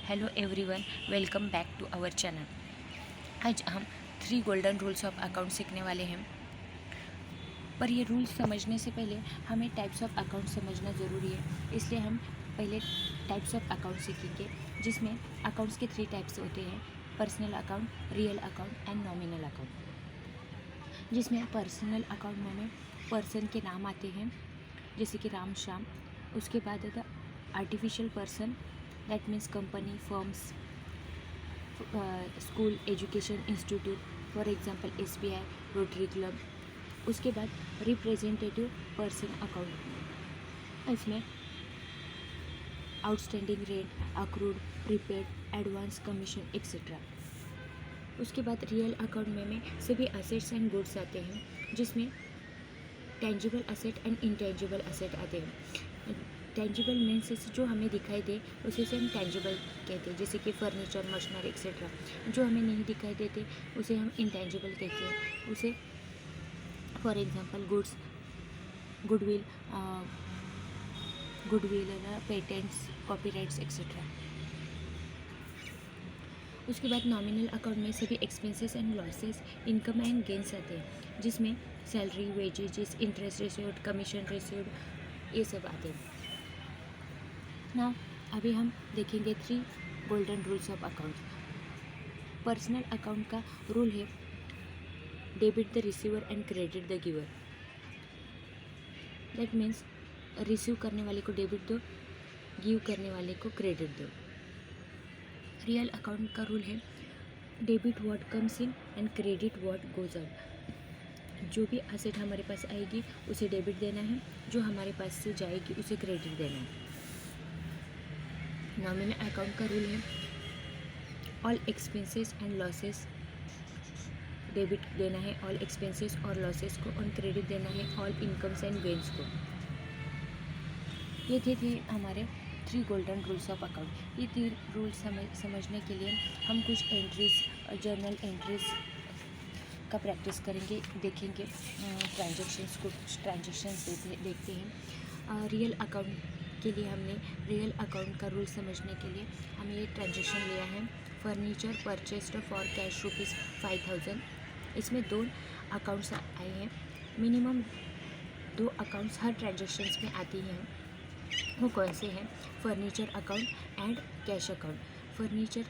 Hello everyone, welcome back to our channel. आज हम 3 golden rules of account सीखने वाले हैं। पर ये रूल्स समझने से पहले हमें टाइप्स ऑफ अकाउंट समझना ज़रूरी है, इसलिए हम पहले टाइप्स ऑफ अकाउंट सीखेंगे, जिसमें अकाउंट्स के 3 टाइप्स होते हैं: personal account, real account and nominal account. जिसमें पर्सनल अकाउंट में पर्सन के नाम आते हैं, जैसे कि राम श्याम। उसके बाद आता artificial person, that means company, firms, school, education institute, for example SBI, rotary club. उसके बाद रिप्रेजेंटेटिव पर्सन अकाउंट, इसमें outstanding rate, accrued, prepaid, advance, commission etcetera. उसके बाद रियल अकाउंट में सभी असेट्स एंड गुड्स आते हैं, जिसमें tangible asset and intangible asset आते हैं। टेंजिबल मीन्स जो हमें दिखाई दे उसे से हम टेंजिबल कहते हैं, जैसे कि फर्नीचर, मशीनरी एक्सेट्रा। जो हमें नहीं दिखाई देते उसे हम इंटेंजिबल कहते हैं। उसे for example goods, goodwill, patents, copyrights etcetera. उसके बाद नॉमिनल अकाउंट में सभी expenses and losses, income and gains आते हैं, जिसमें salary, wages, interest received, commission received, ये सब आते हैं। ना अभी हम देखेंगे 3 golden rules of account. Personal account का रूल है debit the receiver and credit the giver. That means receive करने वाले को डेबिट दो, गिव करने वाले को क्रेडिट दो। रियल अकाउंट का रूल है debit what comes in and credit what goes out. जो भी असेट हमारे पास आएगी उसे डेबिट देना है, जो हमारे पास से जाएगी उसे क्रेडिट देना है। नॉमिनल अकाउंट का रूल है all expenses and losses debit देना है, ऑल एक्सपेंसेस और लॉसेस को, और क्रेडिट देना है ऑल इनकम्स एंड गेन्स को। ये थे हमारे 3 गोल्डन रूल्स ऑफ अकाउंट। ये 3 रूल्स समझने के लिए हम कुछ एंट्रीज, जर्नल एंट्रीज का प्रैक्टिस करेंगे, देखेंगे ट्रांजैक्शंस, कुछ ट्रांजैक्शंस देखते हैं। रियल अकाउंट के लिए हमने रियल अकाउंट का रूल समझने के लिए हमें ये ट्रांजैक्शन लिया है। Furniture purchased for cash ₹5000। इसमें 2 अकाउंट्स आए हैं। मिनिमम 2 अकाउंट्स हर ट्रांजैक्शंस में आती हैं। वो कौन से हैं? Furniture account and cash account. Furniture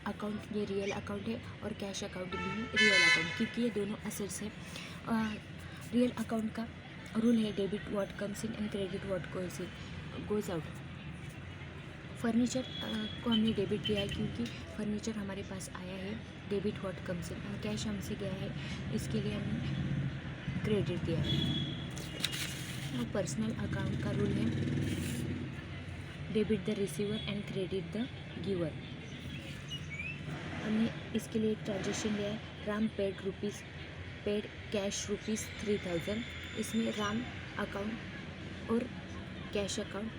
account ये रियल अकाउंट है और कैश अकाउंट भी है रियल अकाउंट, क्योंकि ये दोनों असेट्स हैं। रियल अकाउंट का रूल है debit what comes in and credit what goes out. Furniture को हमने डेबिट दिया है क्योंकि फर्नीचर हमारे पास आया है, debit what comes in, and cash हमसे गया है, इसके लिए हमने क्रेडिट दिया है। और पर्सनल अकाउंट का रूल है debit the receiver and credit the giver. हमने इसके लिए एक ट्रांजेक्शन लिया है, राम पेड कैश ₹3000। इसमें राम अकाउंट और cash account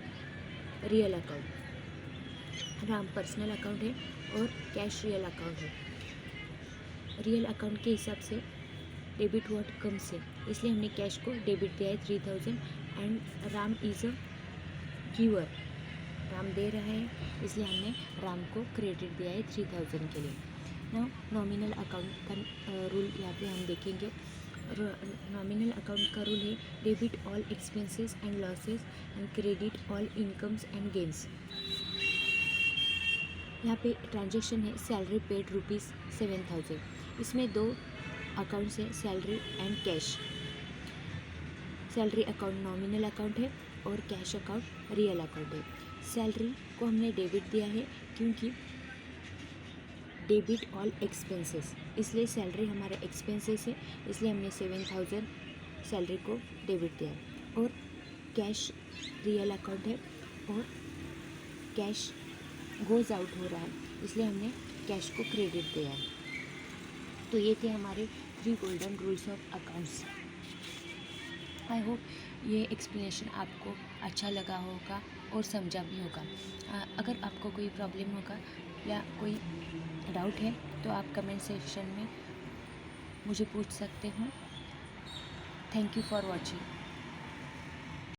real account. Ram personal account है और कैश रियल अकाउंट है। रियल अकाउंट के हिसाब से डेबिट व्हाट कम्स है, इसलिए हमने कैश को डेबिट दिया है 3000, and Ram is a giver, Ram दे रहा है, इसलिए हमने राम को क्रेडिट दिया है 3000 के लिए। ना नॉमिनल अकाउंट का रूल यहाँ पे हम देखेंगे। नॉमिनल अकाउंट का रूल है debit all expenses and losses and credit all incomes and gains. यहाँ पे ट्रांजैक्शन है सैलरी पेड ₹7000। इसमें 2 अकाउंट्स हैं, salary and cash. Salary account nominal account है और कैश अकाउंट रियल अकाउंट है। सैलरी को हमने डेबिट दिया है क्योंकि डेबिट ऑल एक्सपेंसेस, इसलिए सैलरी हमारा एक्सपेंसेस है, इसलिए हमने 7000 सैलरी को डेबिट दिया है। और कैश रियल अकाउंट है और कैश गोज आउट हो रहा है, इसलिए हमने कैश को क्रेडिट दिया है। तो ये थे हमारे 3 golden rules of accounts. I hope ये एक्सप्लेनेशन आपको अच्छा लगा होगा और समझा भी होगा। अगर आपको कोई प्रॉब्लम होगा या कोई डाउट है तो आप कमेंट सेक्शन में मुझे पूछ सकते हो। Thank you for watching.